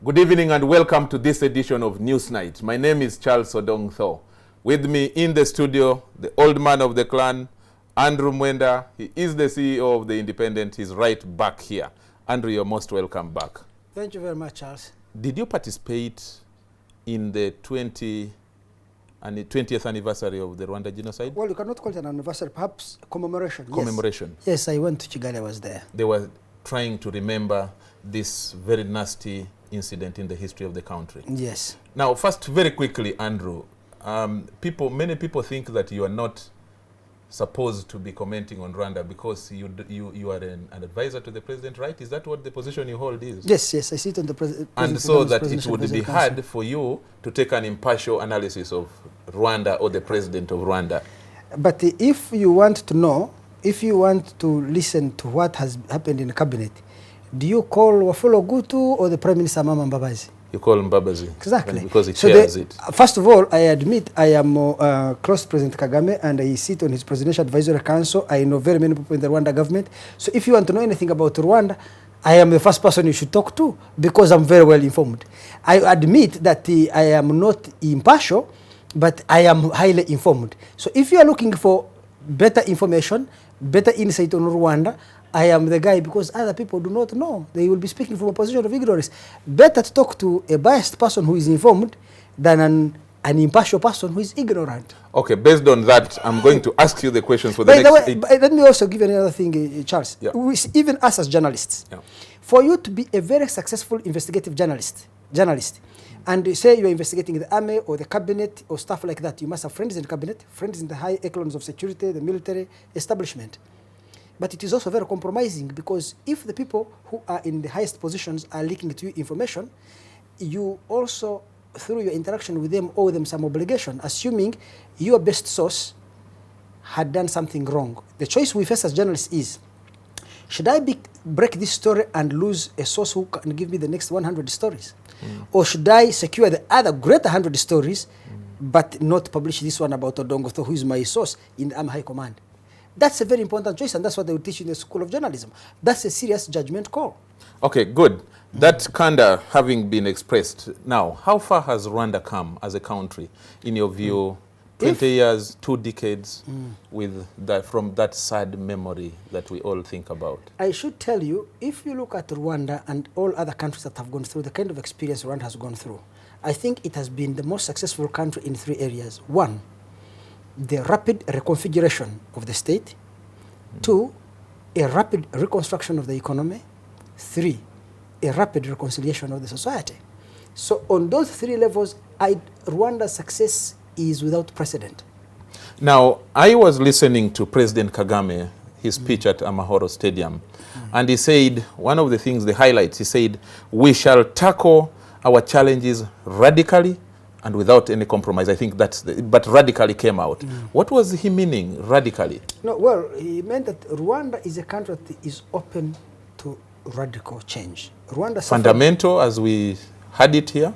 Good evening and welcome to this edition of Newsnight. My name is Charles Odong Tho. With me in the studio, the old man of the clan, Andrew Mwenda. He is the CEO of The Independent. He's right back here. Andrew, you're most welcome back. Thank you very much, Charles. Did you participate in the 20th anniversary of the Rwanda genocide? Well, you cannot call it an anniversary, perhaps a commemoration. Commemoration. Yes, I went to Kigali, I was there. They were trying to remember this very nasty incident in the history of the country. Yes. Now, first, very quickly, Andrew, many people think that you are not supposed to be commenting on Rwanda because you are an advisor to the president, right? Is that what the position you hold is? Yes, I sit on the president. And so that it would be hard for you to take an impartial analysis of Rwanda or the president of Rwanda. But if you want to know, if you want to listen to what has happened in the cabinet, do you call Wafula Gutu or the Prime Minister Mama Mbabazi? You call Mbabazi. Exactly. Because he chairs it. First of all, I admit I am close to President Kagame and I sit on his Presidential Advisory Council. I know very many people in the Rwanda government. So if you want to know anything about Rwanda, I am the first person you should talk to because I'm very well informed. I admit that I am not impartial, but I am highly informed. So if you are looking for better information, better insight on Rwanda, I am the guy because other people do not know. They will be speaking from a position of ignorance. Better to talk to a biased person who is informed than an impartial person who is ignorant. Okay, based on that, I'm going to ask you the questions for the By next... the way, let me also give you another thing, Charles. Yeah. Even us as journalists, for you to be a very successful investigative journalist, and say you're investigating the army or the cabinet or stuff like that, you must have friends in the cabinet, friends in the high echelons of security, the military establishment. But it is also very compromising because if the people who are in the highest positions are leaking to you information, you also, through your interaction with them, owe them some obligation, assuming your best source had done something wrong. The choice we face as journalists is, should I break this story and lose a source who can give me the next 100 stories? Or should I secure the other greater 100 stories, but not publish this one about Odongo Tho, who is my source in the Army High Command? That's a very important choice, and that's what they will teach you in the School of Journalism. That's a serious judgment call. Okay, good. That candor having been expressed, now, how far has Rwanda come as a country, in your view? 20 years, 2 decades, with from that sad memory that we all think about? I should tell you, if you look at Rwanda and all other countries that have gone through the kind of experience Rwanda has gone through, I think it has been the most successful country in 3 areas. 1, the rapid reconfiguration of the state. 2, a rapid reconstruction of the economy. 3, a rapid reconciliation of the society. So on those 3 levels, Rwanda's success is without precedent. Now, I was listening to President Kagame, his speech at Amahoro Stadium, and he said, one of the things, the highlights, he said, we shall tackle our challenges radically and without any compromise. I think that's but radically came out. What was he meaning, radically? No, well, he meant that Rwanda is a country that is open to radical change. Rwanda fundamental, as we had it here,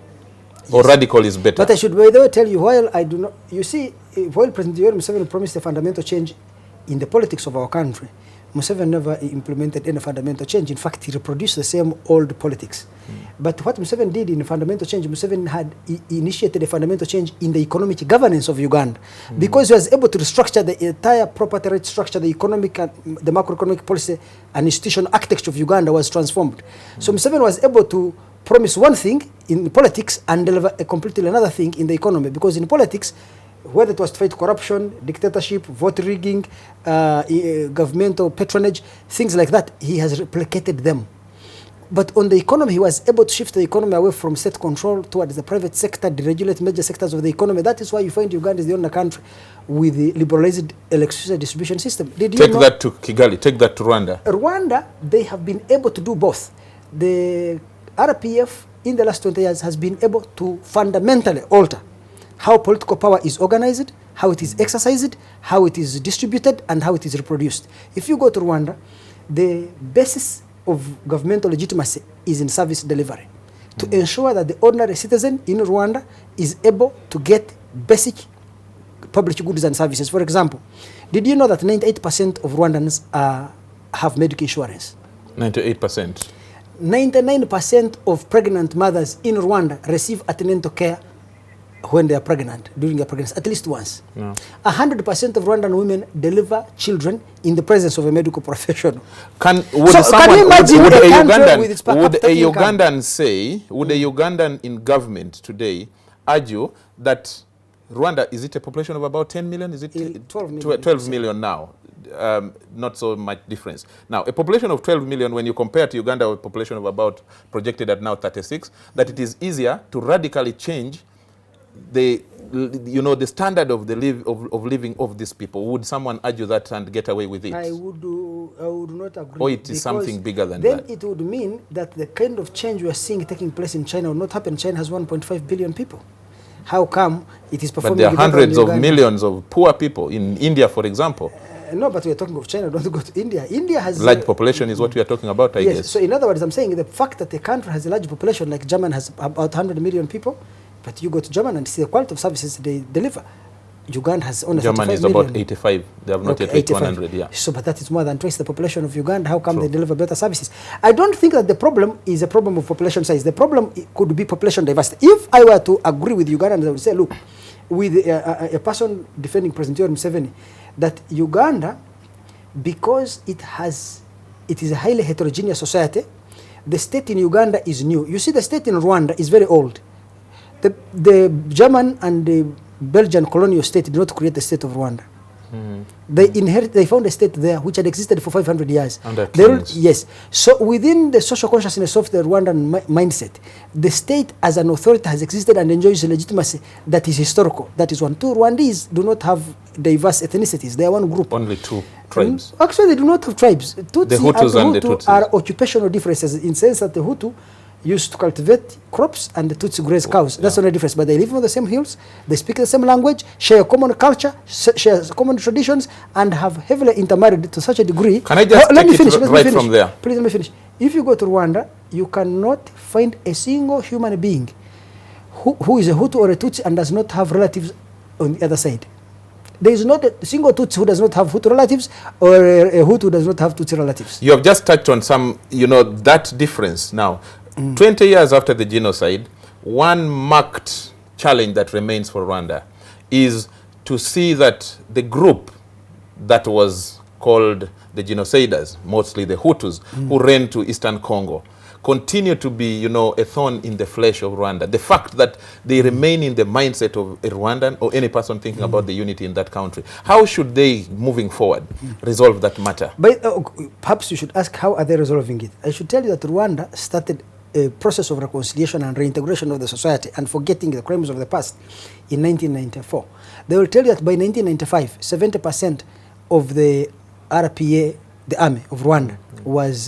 or radical is better? But I should, by the way, tell you, while I do not, you see, while President Yoweri Museveni promised a fundamental change in the politics of our country, Museveni never implemented any fundamental change. In fact, he reproduced the same old politics. But what Museveni did in fundamental change, Museveni had initiated a fundamental change in the economic governance of Uganda, because he was able to restructure the entire property right structure, the economic and the macroeconomic policy and institutional architecture of Uganda was transformed. So Museveni was able to promise one thing in politics and deliver a completely another thing in the economy, because in politics, whether it was to fight corruption, dictatorship, vote rigging, governmental patronage, things like that, he has replicated them. But on the economy, he was able to shift the economy away from state control towards the private sector, deregulate major sectors of the economy. That is why you find Uganda is the only country with the liberalized electricity distribution system. Did you take that to Kigali, take that to Rwanda. Rwanda, they have been able to do both. The RPF in the last 20 years has been able to fundamentally alter how political power is organized, how it is exercised, how it is distributed, and how it is reproduced. If you go to Rwanda, the basis of governmental legitimacy is in service delivery. To ensure that the ordinary citizen in Rwanda is able to get basic public goods and services. For example, did you know that 98% of Rwandans have medical insurance? 98%. 99% of pregnant mothers in Rwanda receive antenatal care when they are pregnant, during their pregnancy, at least once. 100% of Rwandan women deliver children in the presence of a medical professional. Can you imagine would a Ugandan in government today argue that Rwanda, is it a population of about 10 million? Is it 12 million now? Not so much difference. Now, a population of 12 million, when you compare to Uganda, a population of about projected at now 36, that it is easier to radically change the standard of the living of these people. Would someone argue that and get away with it? I would not agree. Or it is something bigger than that? Then it would mean that the kind of change we are seeing taking place in China will not happen. China has 1.5 billion people. How come it is performing? But there are hundreds of millions of poor people in India, for example. No, but we are talking of China, don't go to India. India has... Large population is what we are talking about, I guess. So in other words, I'm saying the fact that a country has a large population, like Germany has about 100 million people, but you go to Germany and see the quality of services they deliver. Uganda has only Germany is about 85. They have not yet reached 100, yeah. So, but that is more than twice the population of Uganda. How come they deliver better services? I don't think that the problem is a problem of population size. The problem could be population diversity. If I were to agree with Uganda, I would say, look, with a person defending President Yoweri Museveni, that Uganda, because it is a highly heterogeneous society, the state in Uganda is new. You see, the state in Rwanda is very old. The German and the Belgian colonial state did not create the state of Rwanda. They found a state there which had existed for 500 years. Yes. So within the social consciousness of the Rwandan mindset, the state as an authority has existed and enjoys legitimacy that is historical. That is one. Two, Rwandese do not have diverse ethnicities. They are one group. Only two tribes. Actually, they do not have tribes. Tutsi the Hutus and the Tutsis are occupational differences in the sense that the Hutu used to cultivate crops and the Tutsi graze cows. That's the only difference. But they live on the same hills, they speak the same language, share a common culture, share common traditions, and have heavily intermarried to such a degree. Can I just let me finish from there? Please let me finish. If you go to Rwanda, you cannot find a single human being who is a Hutu or a Tutsi and does not have relatives on the other side. There is not a single Tutsi who does not have Hutu relatives or a Hutu who does not have Tutsi relatives. You have just touched on some, that difference now. 20 years after the genocide, one marked challenge that remains for Rwanda is to see that the group that was called the genociders, mostly the Hutus, who ran to Eastern Congo, continue to be, a thorn in the flesh of Rwanda. The fact that they remain in the mindset of a Rwandan or any person thinking about the unity in that country. How should they, moving forward, resolve that matter? But perhaps you should ask, how are they resolving it? I should tell you that Rwanda started a process of reconciliation and reintegration of the society and forgetting the crimes of the past in 1994. They will tell you that by 1995, 70% of the RPA, the army of Rwanda, was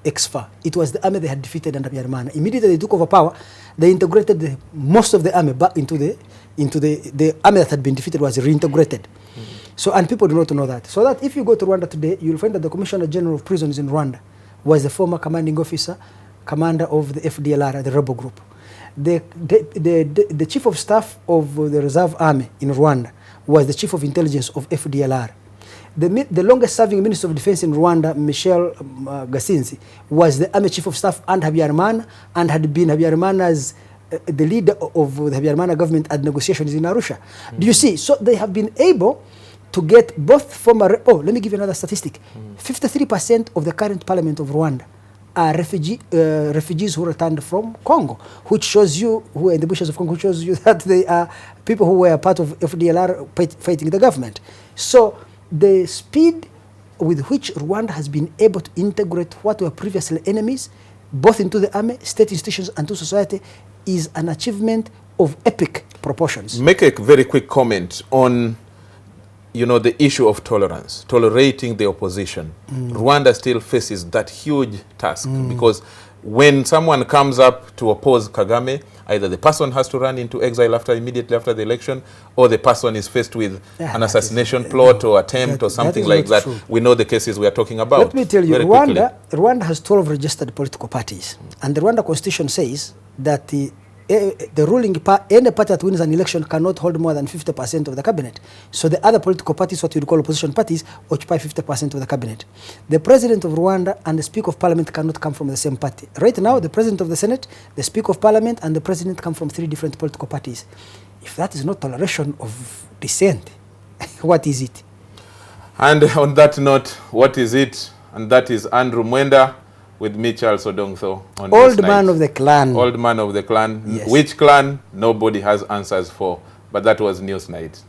ex-FAR. It was the army they had defeated under Habyarimana. Immediately they took over power, they integrated most of the army back into the army that had been defeated was reintegrated. So, and people do not know that. So that if you go to Rwanda today, you'll find that the Commissioner General of Prisons in Rwanda was the former commanding officer, commander of the FDLR, the rebel group. The chief of staff of the reserve army in Rwanda was the chief of intelligence of FDLR. The longest serving minister of defense in Rwanda, Michel Gasinzi, was the army chief of staff under Habyarimana and had been Habyarimana's the leader of the Habyarimana government at negotiations in Arusha. Do you see? So they have been able to get both former... Oh, let me give you another statistic. 53% of the current parliament of Rwanda are refugees who returned from Congo, which shows you, who are in the bushes of Congo, which shows you that they are people who were part of FDLR fighting the government. So the speed with which Rwanda has been able to integrate what were previously enemies, both into the army, state institutions, and to society, is an achievement of epic proportions. Make a very quick comment on the issue of tolerance, tolerating the opposition. Rwanda still faces that huge task because when someone comes up to oppose Kagame, either the person has to run into exile immediately after the election, or the person is faced with an assassination plot or attempt or something like that. True. We know the cases we are talking about. Let me tell you, Rwanda has 12 registered political parties. And the Rwanda Constitution says that the ruling any party that wins an election cannot hold more than 50% of the cabinet. So the other political parties, what you would call opposition parties, occupy 50% of the cabinet. The president of Rwanda and the speaker of parliament cannot come from the same party. Right now, the president of the Senate, the speaker of parliament, and the president come from 3 different political parties. If that is not toleration of dissent, what is it? And on that note, what is it? And that is Andrew Mwenda with me, Charles Odongtho. On Old man of the clan. Old man of the clan. Yes. Which clan? Nobody has answers for. But that was Newsnight.